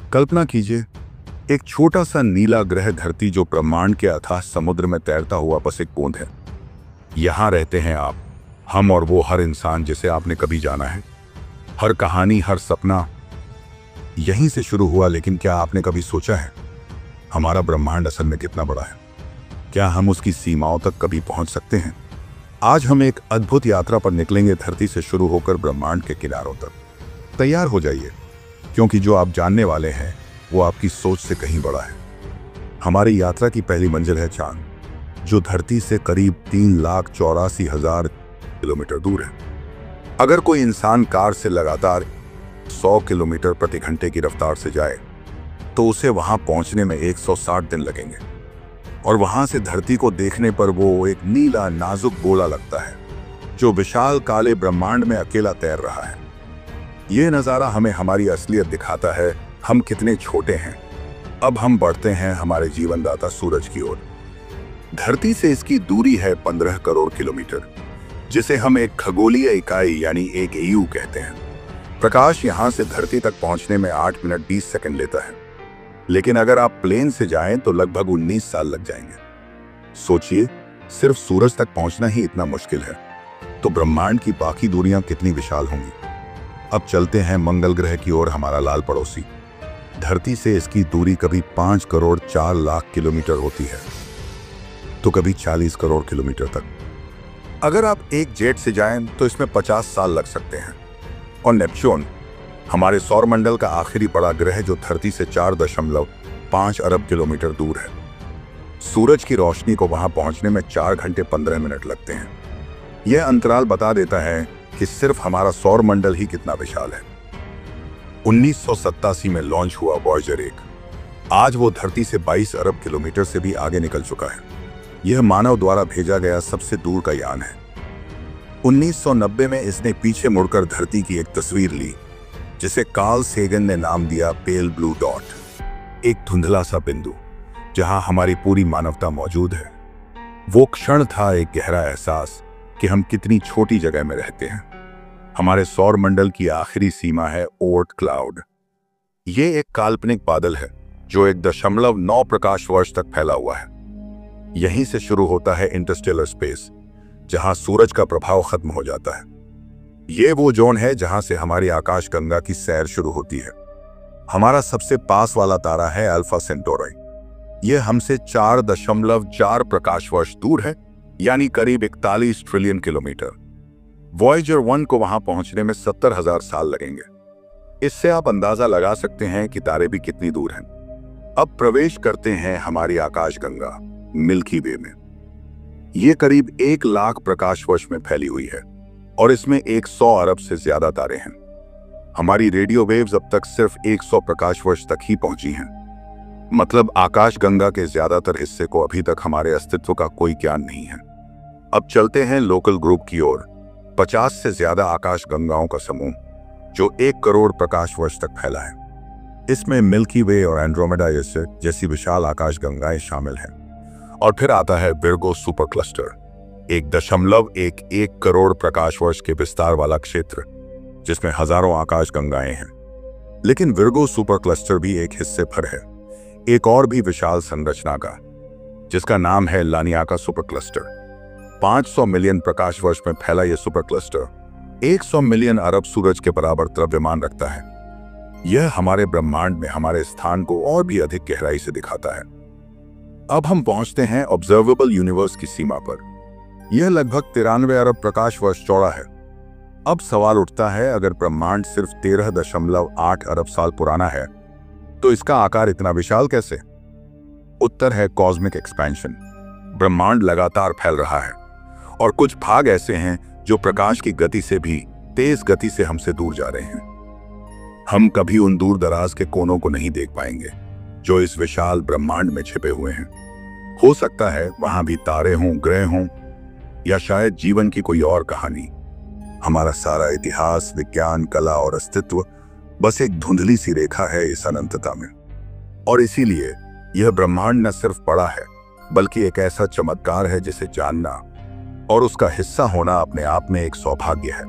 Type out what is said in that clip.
कल्पना कीजिए, एक छोटा सा नीला ग्रह धरती जो ब्रह्मांड के अथाह समुद्र में तैरता हुआ बस एक बूंद है। यहाँ रहते हैं आप, हम और वो हर इंसान जिसे आपने कभी जाना है। हर कहानी, हर सपना यहीं से शुरू हुआ। लेकिन क्या आपने कभी सोचा है हमारा ब्रह्मांड असल में कितना बड़ा है? क्या हम उसकी सीमाओं तक कभी पहुंच सकते हैं? आज हम एक अद्भुत यात्रा पर निकलेंगे, धरती से शुरू होकर ब्रह्मांड के किनारों तक। तैयार हो जाइए, क्योंकि जो आप जानने वाले हैं वो आपकी सोच से कहीं बड़ा है। हमारी यात्रा की पहली मंजिल है चांद, जो धरती से करीब 3,84,000 किलोमीटर दूर है। अगर कोई इंसान कार से लगातार 100 किलोमीटर प्रति घंटे की रफ्तार से जाए तो उसे वहां पहुंचने में 160 दिन लगेंगे। और वहां से धरती को देखने पर वो एक नीला नाजुक गोला लगता है जो विशाल काले ब्रह्मांड में अकेला तैर रहा है। यह नज़ारा हमें हमारी असलियत दिखाता है, हम कितने छोटे हैं। अब हम बढ़ते हैं हमारे जीवनदाता सूरज की ओर। धरती से इसकी दूरी है 15 करोड़ किलोमीटर, जिसे हम एक खगोलीय इकाई यानी एक EU कहते हैं। प्रकाश यहां से धरती तक पहुंचने में 8 मिनट 20 सेकंड लेता है, लेकिन अगर आप प्लेन से जाएं तो लगभग 19 साल लग जाएंगे। सोचिए, सिर्फ सूरज तक पहुंचना ही इतना मुश्किल है, तो ब्रह्मांड की बाकी दूरियां कितनी विशाल होंगी। अब चलते हैं मंगल ग्रह की ओर, हमारा लाल पड़ोसी। धरती से इसकी दूरी कभी 5 करोड़ 4 लाख किलोमीटर होती है, तो कभी 40 करोड़ किलोमीटर तक। अगर आप एक जेट से जाएं तो इसमें 50 साल लग सकते हैं। और नेपच्यून, हमारे सौरमंडल का आखिरी बड़ा ग्रह, जो धरती से 4.5 अरब किलोमीटर दूर है। सूरज की रोशनी को वहां पहुंचने में 4 घंटे 15 मिनट लगते हैं। यह अंतराल बता देता है कि सिर्फ हमारा सौरमंडल ही कितना विशाल है। 1987 में लॉन्च हुआ वॉयेजर 1। आज वो धरती से 22 अरब किलोमीटर से भी आगे निकल चुका है। यह मानव द्वारा भेजा गया सबसे दूर का यान है। 1990 में इसने पीछे मुड़कर धरती की एक तस्वीर ली, जिसे कार्ल सेगन ने नाम दिया पेल ब्लू डॉट, एक धुंधला सा बिंदु जहां हमारी पूरी मानवता मौजूद है। वो क्षण था एक गहरा एहसास कि हम कितनी छोटी जगह में रहते हैं। हमारे सौरमंडल की आखिरी सीमा है ओर्ट क्लाउड। ये एक काल्पनिक बादल है जो 1.9 प्रकाश वर्ष तक फैला हुआ है। यहीं से शुरू होता है इंटरस्टेलर स्पेस, जहां सूरज का प्रभाव खत्म हो जाता है। ये वो जोन है जहां से हमारी आकाशगंगा की सैर शुरू होती है। हमारा सबसे पास वाला तारा है अल्फा सेंटोरी। यह हमसे 4.4 प्रकाश वर्ष दूर है, यानी करीब 41 ट्रिलियन किलोमीटर। वॉयेजर 1 को वहां पहुंचने में 70,000 साल लगेंगे। इससे आप अंदाजा लगा सकते हैं कि तारे भी कितनी दूर हैं। अब प्रवेश करते हैं हमारी आकाशगंगा मिल्की वे में। यह करीब 1 लाख प्रकाश वर्ष में फैली हुई है और इसमें 100 अरब से ज्यादा तारे हैं। हमारी रेडियो वेव्स अब तक सिर्फ 100 प्रकाश वर्ष तक ही पहुंची हैं। मतलब आकाशगंगा के ज्यादातर हिस्से को अभी तक हमारे अस्तित्व का कोई ज्ञान नहीं है। अब चलते हैं लोकल ग्रुप की ओर। 50 से ज्यादा आकाशगंगाओं का समूह, जो 1 करोड़ प्रकाश वर्ष तक फैला है। इसमें मिल्की वे और एंड्रोमेडा जैसी विशाल आकाशगंगाएं शामिल हैं। और फिर आता है विर्गो सुपर क्लस्टर, 1.11 करोड़ प्रकाश वर्ष के विस्तार वाला क्षेत्र, जिसमें हजारों आकाशगंगाएं हैं। लेकिन विर्गो सुपर क्लस्टर भी एक हिस्से पर है एक और भी विशाल संरचना का, जिसका नाम है लानियाका सुपर क्लस्टर। 500 मिलियन प्रकाश वर्ष में फैला यह सुपर क्लस्टर 100 मिलियन अरब सूरज के बराबर द्रव्यमान रखता है। यह हमारे ब्रह्मांड में हमारे स्थान को और भी अधिक गहराई से दिखाता है। अब हम पहुंचते हैं ऑब्जर्वेबल यूनिवर्स की सीमा पर। यह लगभग 93 अरब प्रकाश वर्ष चौड़ा है। अब सवाल उठता है, अगर ब्रह्मांड सिर्फ 13.8 अरब साल पुराना है तो इसका आकार इतना विशाल कैसे? उत्तर है कॉस्मिक एक्सपेंशन। ब्रह्मांड लगातार फैल रहा है और कुछ भाग ऐसे हैं जो प्रकाश की गति से भी तेज गति से हमसे दूर जा रहे हैं। हम कभी उन दूर दराज के कोनों को नहीं देख पाएंगे जो इस विशाल ब्रह्मांड में छिपे हुए हैं। हो सकता है वहां भी तारे हों, ग्रह हों, या शायद जीवन की कोई और कहानी। हमारा सारा इतिहास, विज्ञान, कला और अस्तित्व बस एक धुंधली सी रेखा है इस अनंतता में। और इसीलिए यह ब्रह्मांड न सिर्फ बड़ा है, बल्कि एक ऐसा चमत्कार है जिसे जानना और उसका हिस्सा होना अपने आप में एक सौभाग्य है।